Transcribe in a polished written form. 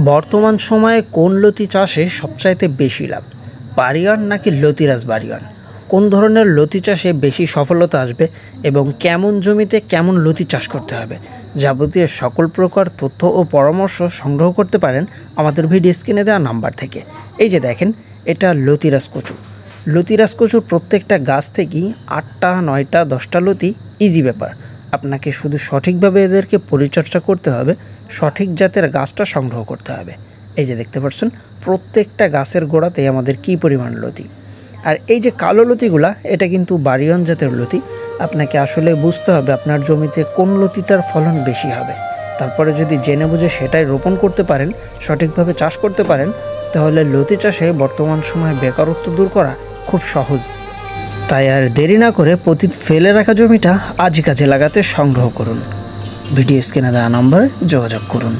বর্তমান সময়ে কোন লতি চাষে সবচাইতে বেশি লাভ, বাড়িয়ান নাকি লতিরাজ বাড়িয়ান? কোন ধরনের লতি চাষে বেশি সফলতা আসবে এবং কেমন জমিতে কেমন লতি চাষ করতে হবে, যাবতীয় সকল প্রকার তথ্য ও পরামর্শ সংগ্রহ করতে পারেন আমাদের ভিডিও স্ক্রিনে দেওয়া নাম্বার থেকে। এই যে দেখেন, এটা লতিরাজ কচু। লতিরাজ কচুর প্রত্যেকটা গাছ থেকেই 8টা 9টা 10টা লতি ইজি ব্যাপার। আপনাকে শুধু সঠিকভাবে এদেরকে পরিচর্যা করতে হবে, সঠিক জাতের গাছটা সংগ্রহ করতে হবে। এই যে দেখতে পাচ্ছেন, প্রত্যেকটা গাছের গোড়াতেই আমাদের কী পরিমাণ লতি। আর এই যে কালো লতিগুলা, এটা কিন্তু বাড়িয়ান জাতের লতি। আপনাকে আসলে বুঝতে হবে আপনার জমিতে কোন লতিটার ফলন বেশি হবে। তারপরে যদি জেনে বুঝে সেটাই রোপণ করতে পারেন, সঠিকভাবে চাষ করতে পারেন, তাহলে লতি চাষে বর্তমান সময়ে বেকারত্ব দূর করা খুব সহজ। তাই আর দেরি না করে পতিত ফেলে রাখা জমিটা আজই কাজে লাগাতে সংগ্রহ করুন। ভিডিও স্ক্রিনে দেওয়া নম্বরে যোগাযোগ করুন।